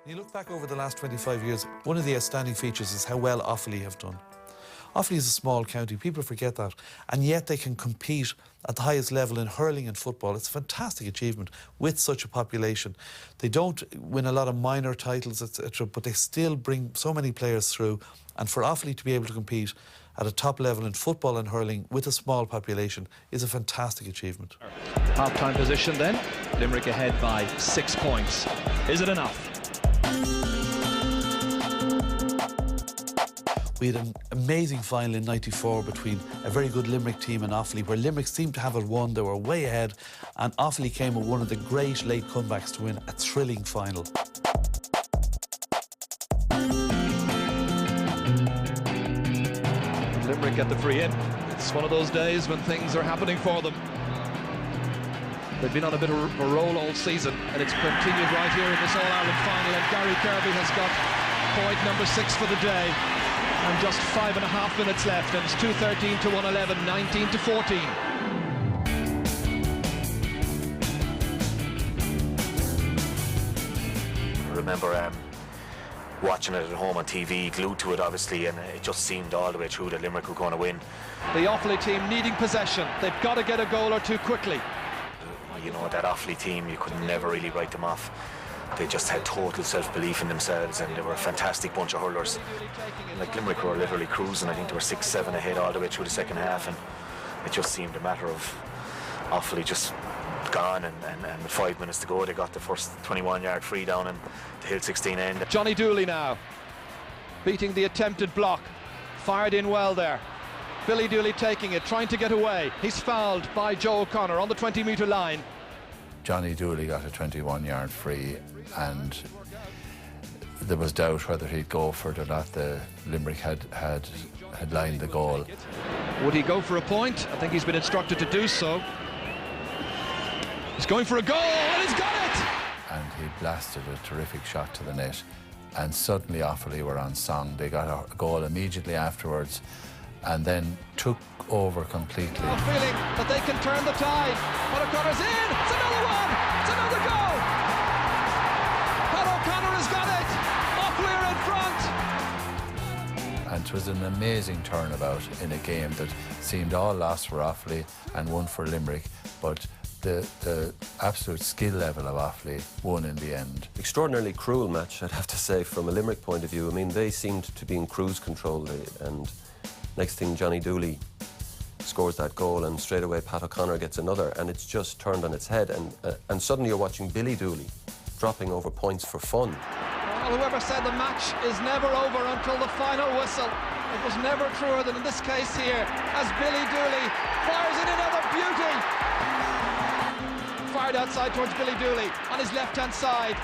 When you look back over the last 25 years, one of the outstanding features is how well Offaly have done. Offaly is a small county, people forget that, and yet they can compete at the highest level in hurling and football. It's a fantastic achievement with such a population. They don't win a lot of minor titles, etc., but they still bring so many players through, and for Offaly to be able to compete at a top level in football and hurling with a small population is a fantastic achievement. Half-time position then, Limerick ahead by 6 points. Is it enough? We had an amazing final in '94 between a very good Limerick team and Offaly, where Limerick seemed to have it won. They were way ahead, and Offaly came with one of the great late comebacks to win a thrilling final. Limerick get the free in. It's one of those days when things are happening for them. They've been on a bit of a roll all season, and it's continued right here in this All-Ireland final, and Gary Kirby has got point number 6 for the day. And just 5.5 minutes left, and it's 2:13 to 1:11, 19 to 14. I remember watching it at home on TV, glued to it obviously, and it just seemed all the way through that Limerick were going to win. The Offaly team needing possession. They've got to get a goal or two quickly. You know, that Offaly team, you could never really write them off. They just had total self-belief in themselves, and they were a fantastic bunch of hurlers. Like Limerick were literally cruising. I think they were 6-7 ahead all the way through the second half, and it just seemed a matter of Offaly just gone, and with 5 minutes to go they got the first 21-yard free down in the Hill 16 end. Johnny Dooley now beating the attempted block, fired in well there. Billy Dooley taking it, trying to get away. He's fouled by Joe O'Connor on the 20-metre line. Johnny Dooley got a 21-yard free, and there was doubt whether he'd go for it or not. The Limerick had lined the goal. Would he go for a point? I think he's been instructed to do so. He's going for a goal, and he's got it! And he blasted a terrific shot to the net, and suddenly Offaly were on song. They got a goal immediately afterwards, and then took over completely. A feeling that they can turn the tide. But O'Connor's in! It's another one! It's another goal! Pat O'Connor has got it! Offaly are in front! And it was an amazing turnabout in a game that seemed all lost for Offaly and one for Limerick, but the absolute skill level of Offaly won in the end. Extraordinarily cruel match, I'd have to say, from a Limerick point of view. I mean, they seemed to be in cruise control, and next thing, Johnny Dooley scores that goal, and straight away Pat O'Connor gets another, and it's just turned on its head, and suddenly you're watching Billy Dooley dropping over points for fun. Well, whoever said the match is never over until the final whistle. It was never truer than in this case here, as Billy Dooley fires in another beauty. Fired outside towards Billy Dooley on his left-hand side.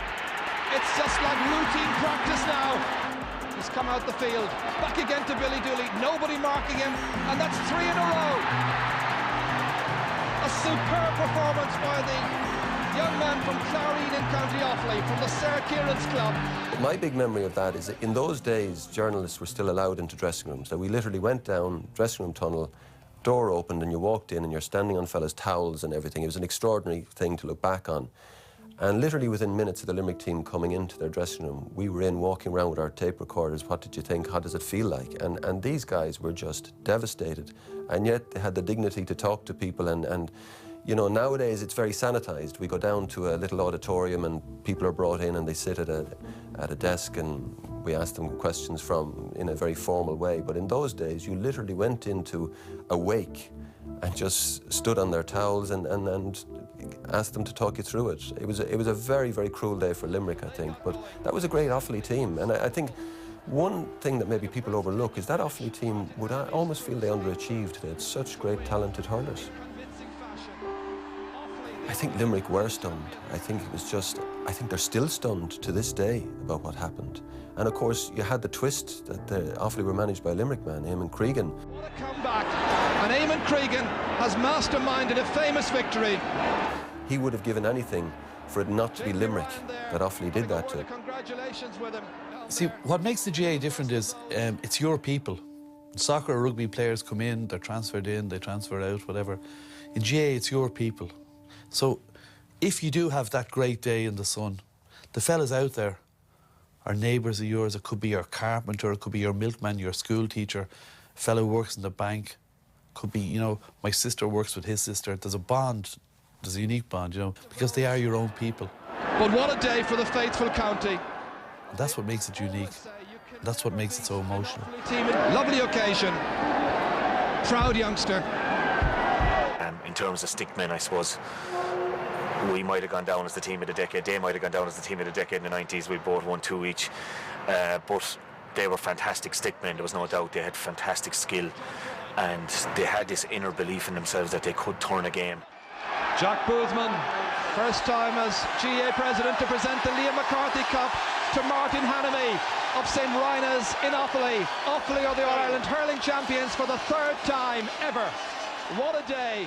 It's just like routine practice now. He's come out the field, back again to Billy Dooley, nobody marking him, and that's 3 in a row. A superb performance by the young man from Clarine in County Offaly, from the Sarah Kieran's club. My big memory of that is that in those days, journalists were still allowed into dressing rooms. So we literally went down, dressing room tunnel, door opened, and you walked in, and you're standing on fellas' towels and everything. It was an extraordinary thing to look back on. And literally within minutes of the Limerick team coming into their dressing room, we were in, walking around with our tape recorders. What did you think? How does it feel like? And these guys were just devastated. And yet they had the dignity to talk to people. And you know, nowadays it's very sanitized. We go down to a little auditorium and people are brought in and they sit at a desk and we ask them questions in a very formal way. But in those days, you literally went into a wake and just stood on their towels and asked them to talk you through it. It was a very, very cruel day for Limerick, I think, but that was a great Offaly team, and I think one thing that maybe people overlook is that Offaly team would almost feel they underachieved. They had such great talented hurlers. I think Limerick were stunned. I think they're still stunned to this day about what happened. And of course, you had the twist that the Offaly were managed by a Limerick man, Eamon Cregan. What a comeback! And Eamon Cregan has masterminded a famous victory. He would have given anything for it not to be Limerick that Offaly did that to. Congratulations with him. See, what makes the GAA different is it's your people. Soccer or rugby players come in, they're transferred in, they transfer out, whatever. In GAA, it's your people. So if you do have that great day in the sun, the fellas out there or neighbours of yours. It could be your carpenter, it could be your milkman, your school teacher, a fellow who works in the bank. Could be, you know, my sister works with his sister. There's a bond, there's a unique bond, you know, because they are your own people. But what a day for the faithful county. That's what makes it unique. That's what makes it so emotional. Lovely occasion. Proud youngster. In terms of stickmen, I suppose, we might have gone down as the team of the decade. They might have gone down as the team of the decade in the 90s. We both won 2 each. But they were fantastic stickmen, there was no doubt. They had fantastic skill. And they had this inner belief in themselves that they could turn a game. Jack Boothman, first time as GAA president to present the Liam McCarthy Cup to Martin Hannamy of St. Rina's in Offaly. Offaly are the All-Ireland Hurling Champions for the 3rd time ever. What a day.